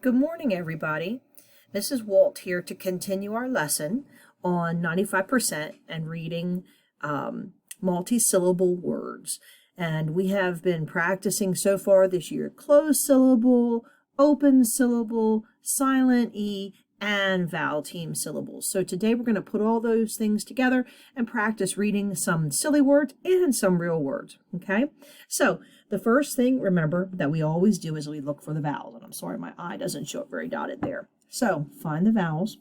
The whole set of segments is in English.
Good morning, everybody. This is Walt here to continue our lesson on 95% and reading multi-syllable words. And we have been practicing so far this year closed syllable, open syllable, silent E, and vowel team syllables. So today we're going to put all those things together and practice reading some silly words and some real words. Okay, so the first thing, remember, that we always do is we look for the vowels. And I'm sorry, my I doesn't show up very dotted there. So find the vowels.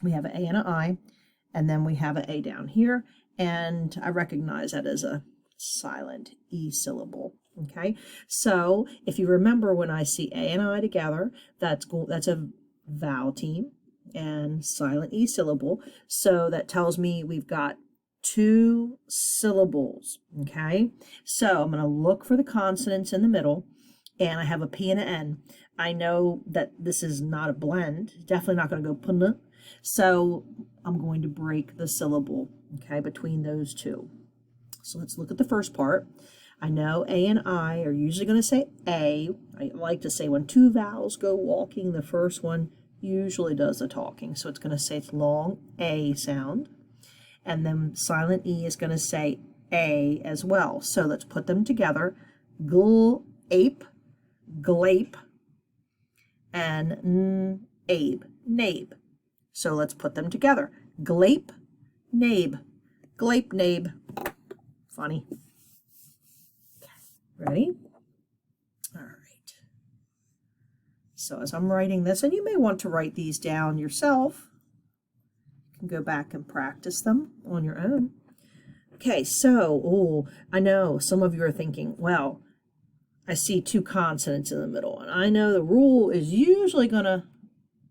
We have an A and an I, and then we have an A down here. And I recognize that as a silent E syllable. Okay, so if you remember, when I see A and I together, that's a vowel team and silent E syllable. So that tells me we've got two syllables. Okay, so I'm going to look for the consonants in the middle, and I have a P and an N. I know that this is not a blend, definitely not going to go pun, so I'm going to break the syllable, okay, between those two. So let's look at the first part. I know A and I are usually going to say A. I like to say when two vowels go walking, the first one usually does the talking. So it's going to say its long A sound. And then silent E is going to say A as well. So let's put them together. Ape, glape, and abe, nabe. So let's put them together. Glape, nabe, glape, nabe. Funny. Ready? All right. So as I'm writing this, and you may want to write these down yourself, you can go back and practice them on your own. Okay, so, I know some of you are thinking, well, I see two consonants in the middle, and I know the rule is usually going to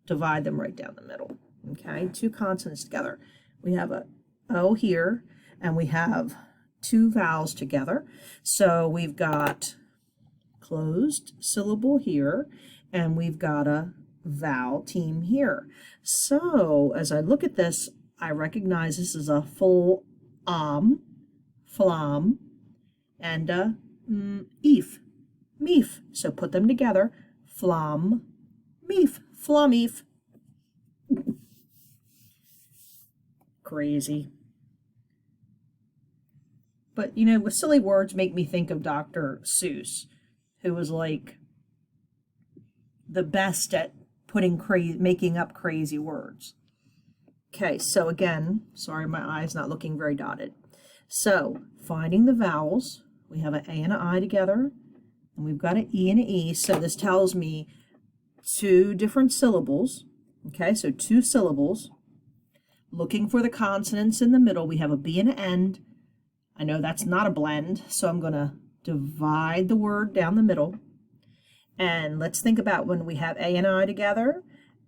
divide them right down the middle. Okay, two consonants together. We have a O here, and we have two vowels together. So we've got closed syllable here, and we've got a vowel team here. So as I look at this, I recognize this is a full flam, and a eef, meef. So put them together, flam, meef, flameef. Crazy. But, you know, with silly words make me think of Dr. Seuss, who was like the best at making up crazy words. Okay, so again, sorry, my eye's not looking very dotted. So, finding the vowels, we have an A and an I together, and we've got an E and an E. So this tells me two different syllables. Okay, so two syllables. Looking for the consonants in the middle, we have a B and an N. I know that's not a blend, so I'm going to divide the word down the middle. And let's think about when we have A and I together.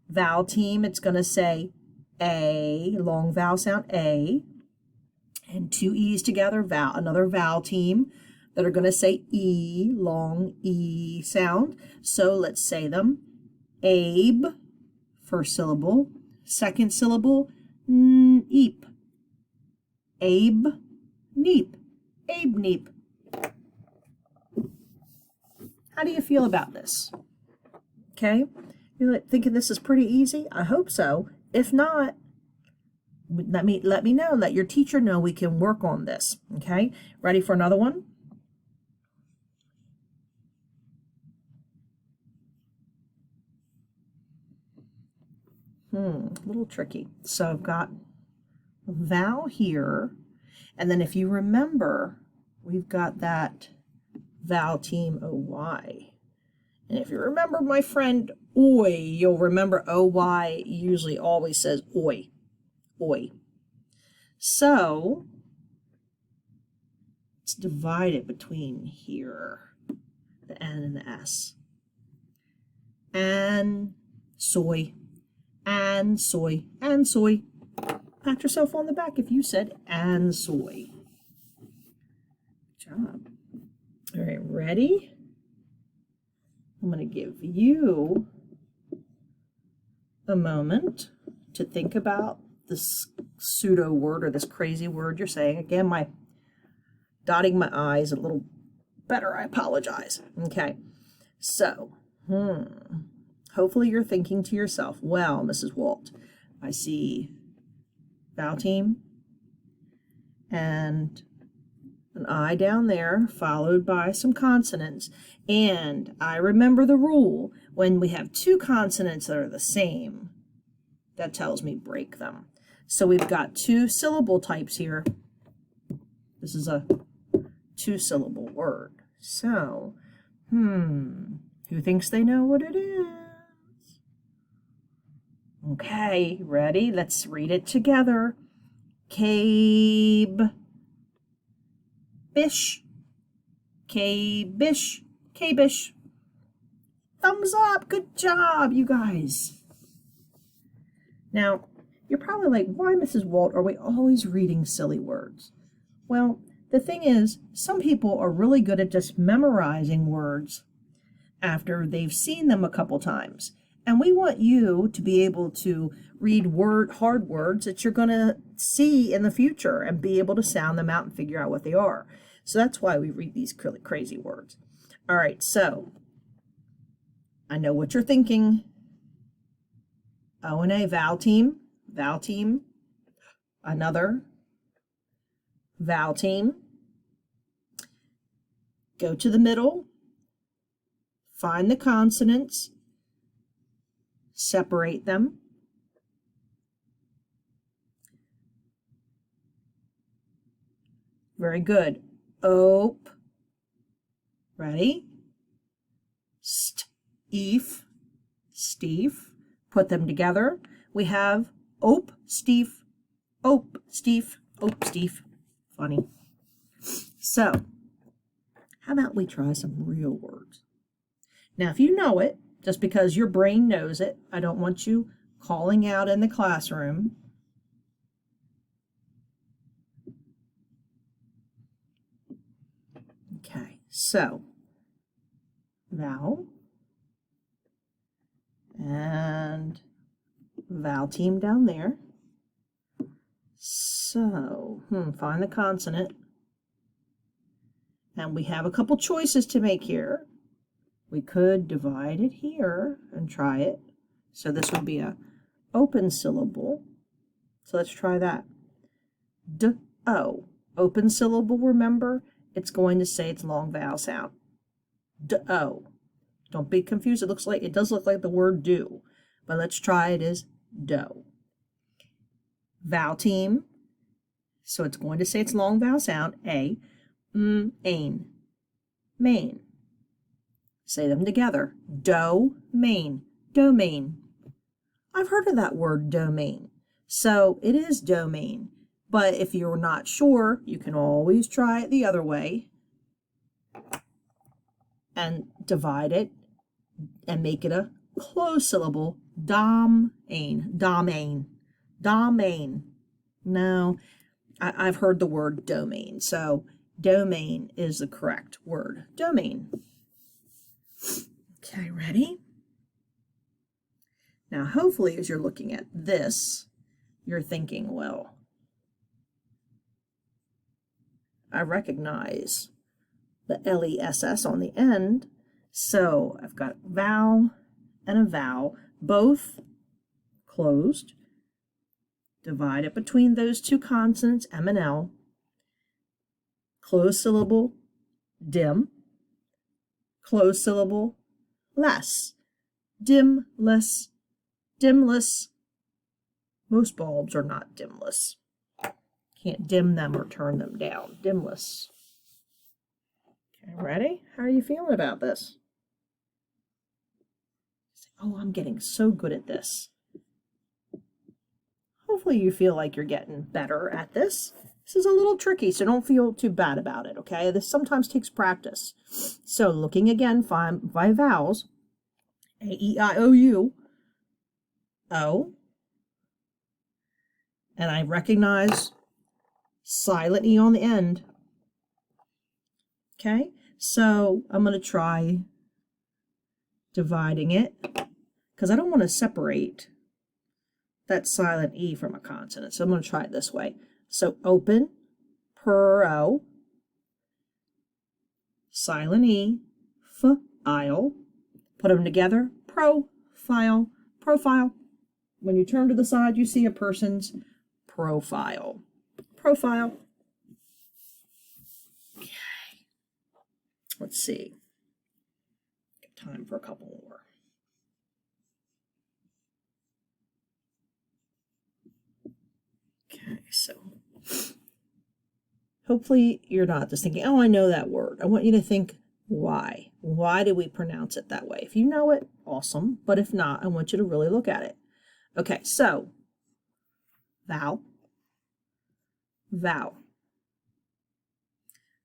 Vowel team, it's going to say A, long vowel sound A. And two E's together, another vowel team that are going to say E, long E sound. So let's say them. Abe, first syllable. Second syllable, eep. Abe, neep, abe, neep. How do you feel about this? Okay, you're thinking this is pretty easy? I hope so. If not, let me know. Let your teacher know we can work on this. Okay, ready for another one? A little tricky. So I've got a vowel here. And then if you remember, we've got that vowel team OY. And if you remember my friend Oi, you'll remember OY usually always says Oi. Oi. So let's divide it between here, the N and the S. And soy, and soy, and soy. Pat yourself on the back if you said and soy. Good job. All right, ready? I'm going to give you a moment to think about this pseudo word or this crazy word you're saying. Again, my dotting my I's a little better. I apologize. Okay, so Hopefully you're thinking to yourself, well, Mrs. Walt, I see vowel team and an I down there, followed by some consonants. And I remember the rule, when we have two consonants that are the same, that tells me break them. So we've got two syllable types here. This is a two-syllable word. So, who thinks they know what it is? Okay, ready? Let's read it together. Cabe. Bish, K-bish, K-bish. Thumbs up, good job, you guys. Now, you're probably like, why, Mrs. Walt, are we always reading silly words? Well, the thing is, some people are really good at just memorizing words after they've seen them a couple times. And we want you to be able to read hard words that you're going to see in the future and be able to sound them out and figure out what they are. So that's why we read these crazy words. All right, so I know what you're thinking. O&A, vowel team, another vowel team. Go to the middle, find the consonants, separate them. Very good. Ope. Ready? Steef. Steef. Put them together. We have ope, steef, ope, steef, ope, steef. Funny. So, how about we try some real words? Now, if you know it, just because your brain knows it, I don't want you calling out in the classroom. Okay, so vowel and vowel team down there. So, find the consonant. And we have a couple choices to make here. We could divide it here and try it. So this would be a open syllable. So let's try that. D-O. Open syllable, remember? It's going to say it's long vowel sound. D-O. Don't be confused. It does look like the word do. But let's try it as do. Vowel team. So it's going to say it's long vowel sound. A. Ain. Main. Say them together. Domain. Domain. I've heard of that word, domain. So it is domain. But if you're not sure, you can always try it the other way and divide it and make it a closed syllable. Domain. Domain. Domain. No, I've heard the word domain. So domain is the correct word. Domain. Okay, ready? Now, hopefully, as you're looking at this, you're thinking, well, I recognize the LESS on the end, so I've got vowel and a vowel, both closed. Divide it between those two consonants, M and L. Closed syllable, dim. Closed syllable, less. Dimless, dimless. Most bulbs are not dimless. Can't dim them or turn them down. Dimless. Okay, ready? How are you feeling about this? Oh, I'm getting so good at this. Hopefully you feel like you're getting better at this. This is a little tricky, so don't feel too bad about it, okay? This sometimes takes practice. So looking again, five vowels. A, E, I, O, U. O. And I recognize silent E on the end. Okay, so I'm going to try dividing it because I don't want to separate that silent E from a consonant. So I'm going to try it this way. So open, pro, silent E, f, aisle. Put them together, profile. file, profile. When you turn to the side, you see a person's profile. Profile. Okay. Let's see. Got time for a couple more. Okay, so hopefully you're not just thinking, oh, I know that word. I want you to think, why? Why do we pronounce it that way? If you know it, awesome. But if not, I want you to really look at it. Okay, so vowel, vowel.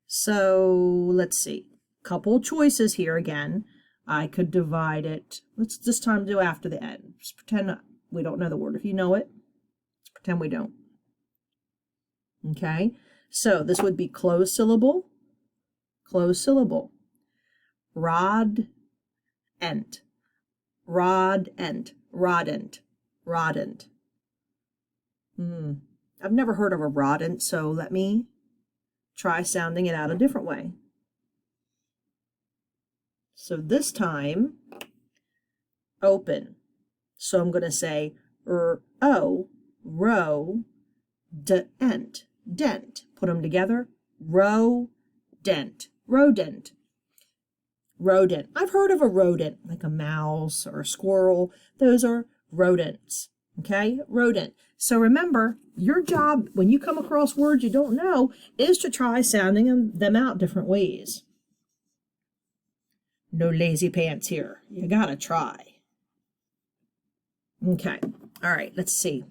So let's see. Couple choices here again. I could divide it. Let's this time do after the end. Just pretend we don't know the word. If you know it, let's pretend we don't. Okay, so this would be closed syllable, closed syllable. Rod, ent, rod, ent, rodent, rodent. I've never heard of a rodent, so let me try sounding it out a different way. So this time, open. So I'm going to say o, row, dent, dent. Put them together. Row, dent, rodent. Rodent. I've heard of a rodent, like a mouse or a squirrel. Those are rodents. Okay, rodent. So remember, your job when you come across words you don't know is to try sounding them out different ways. No lazy pants here. You gotta try. Okay. All right, let's see.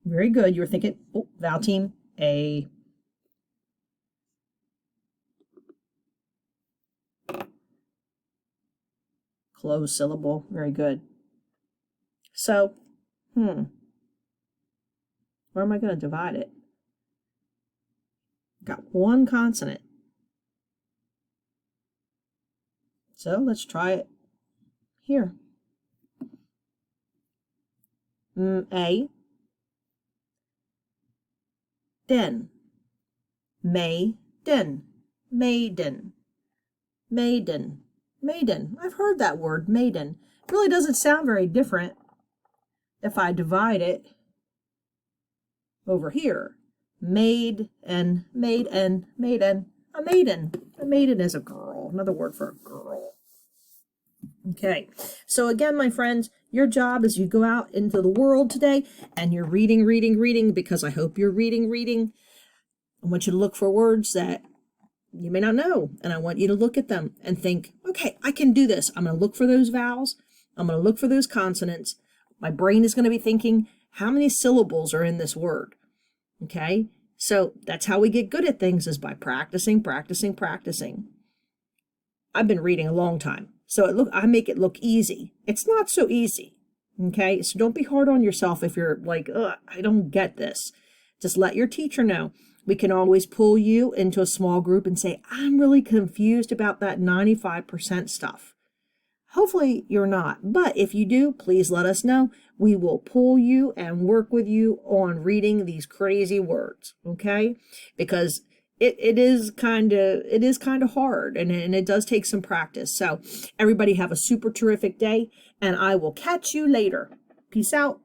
Very good. You were thinking, oh, vowel team, a. Closed syllable. Very good. So, where am I going to divide it? Got one consonant. So let's try it here. A. Den. Maiden. Maiden. Maiden. Maiden. I've heard that word, maiden. It really doesn't sound very different if I divide it over here. Maid and maiden, maiden, a maiden. A maiden is a girl, another word for a girl. Okay, so again, my friends, your job is you go out into the world today and you're reading, because I hope you're reading. I want you to look for words that you may not know, and I want you to look at them and think, okay, I can do this. I'm going to look for those vowels. I'm going to look for those consonants. My brain is going to be thinking, how many syllables are in this word? Okay, so that's how we get good at things, is by practicing. I've been reading a long time, so I make it look easy. It's not so easy, okay? So don't be hard on yourself if you're like, ugh, I don't get this. Just let your teacher know. We can always pull you into a small group and say, I'm really confused about that 95% stuff. Hopefully you're not, but if you do, please let us know. We will pull you and work with you on reading these crazy words, okay? Because it is kind of hard, and it does take some practice. So everybody have a super terrific day, and I will catch you later. Peace out.